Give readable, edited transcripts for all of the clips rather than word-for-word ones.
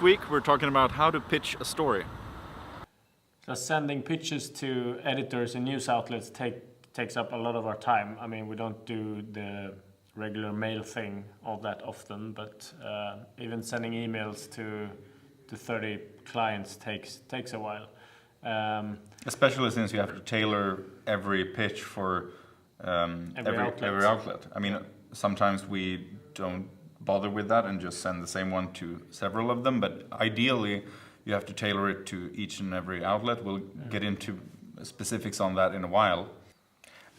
This week we're talking about how to pitch a story. So sending pitches to editors and news outlets takes up a lot of our time. I mean, we don't do the regular mail thing all that often, but even sending emails to 30 clients takes a while. Especially since you have to tailor every pitch for every outlet. I mean, sometimes we don't bother with that and just send the same one to several of them, but ideally you have to tailor it to each and every outlet. We'll get into specifics on that in a while.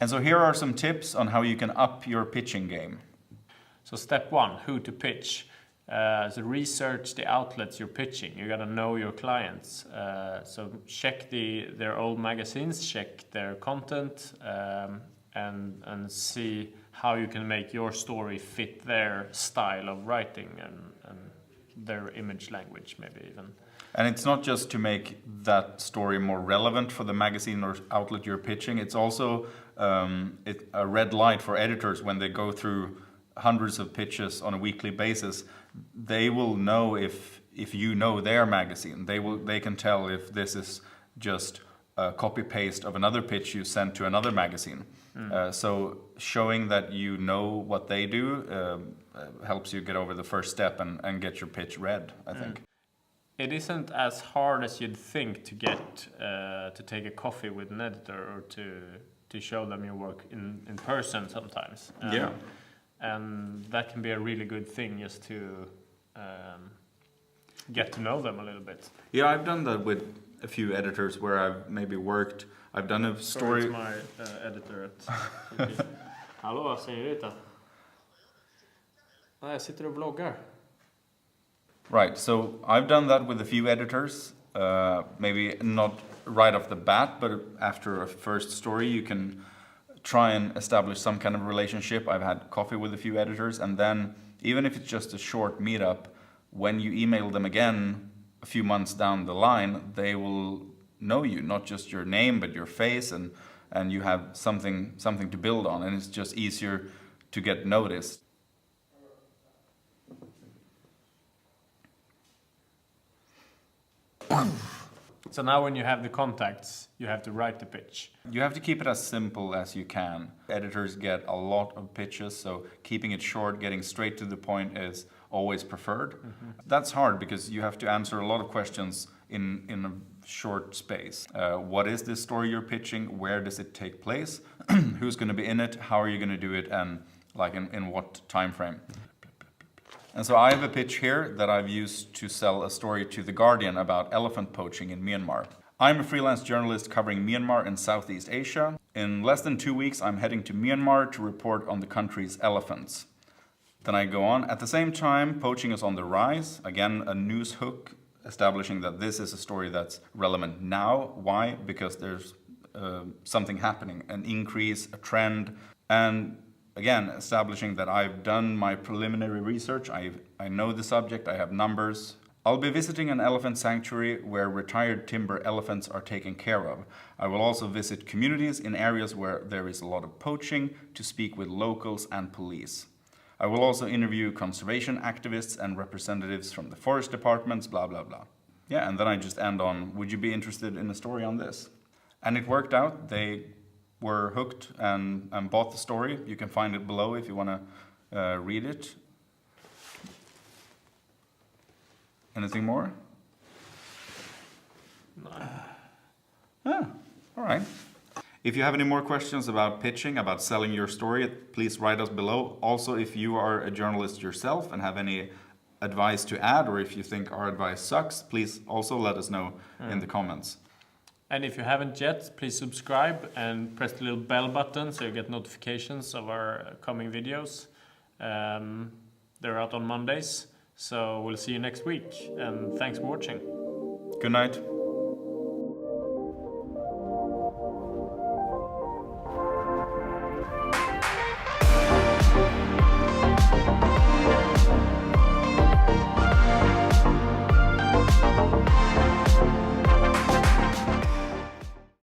And so here are some tips on how you can up your pitching game. So step one, who to pitch. So research the outlets you're pitching. You gotta know your clients. So check their old magazines, check their content, and see how you can make your story fit their style of writing and their image language, maybe even. And it's not just to make that story more relevant for the magazine or outlet you're pitching. It's also a red light for editors when they go through hundreds of pitches on a weekly basis. They will know if you know their magazine. They can tell if this is just a copy paste of another pitch you sent to another magazine. So showing that you know what they do helps you get over the first step and get your pitch read, I think. It isn't as hard as you'd think to get to take a coffee with an editor or to show them your work in person sometimes. And that can be a really good thing, just to get to know them a little bit. Yeah, I've done that with a few editors where I've maybe worked. I've done a story. Sorry, it's my editor at Hallå, vad säger du då? Jag sitter och vloggar. Right, so I've done that with a few editors, maybe not right off the bat, but after a first story you can try and establish some kind of relationship. I've had coffee with a few editors, and then even if it's just a short meetup, when you email them again a few months down the line, they will know you, not just your name but your face, and you have something to build on, and it's just easier to get noticed. So now when you have the contacts, you have to write the pitch. You have to keep it as simple as you can. Editors get a lot of pitches, so keeping it short, getting straight to the point is always preferred. That's hard because you have to answer a lot of questions in a short space. What is this story you're pitching? Where does it take place? Who's going to be in it? How are you going to do it? And like in what time frame? And so I have a pitch here that I've used to sell a story to The Guardian about elephant poaching in Myanmar. I'm a freelance journalist covering Myanmar and Southeast Asia. In less than 2 weeks, I'm heading to Myanmar to report on the country's elephants. Then I go on. At the same time, poaching is on the rise. Again, a news hook establishing that this is a story that's relevant now. Why? Because there's something happening, an increase, a trend, and again, establishing that I've done my preliminary research, I know the subject, I have numbers. I'll be visiting an elephant sanctuary where retired timber elephants are taken care of. I will also visit communities in areas where there is a lot of poaching to speak with locals and police. I will also interview conservation activists and representatives from the forest departments, blah, blah, blah. Yeah, and then I just end on, would you be interested in a story on this? And it worked out. They were hooked and bought the story. You can find it below if you want to read it. Anything more? No. All right. If you have any more questions about pitching, about selling your story, please write us below. Also, if you are a journalist yourself and have any advice to add, or if you think our advice sucks, please also let us know in the comments. And if you haven't yet, please subscribe and press the little bell button so you get notifications of our coming videos. They're out on Mondays, so we'll see you next week, and thanks for watching. Good night.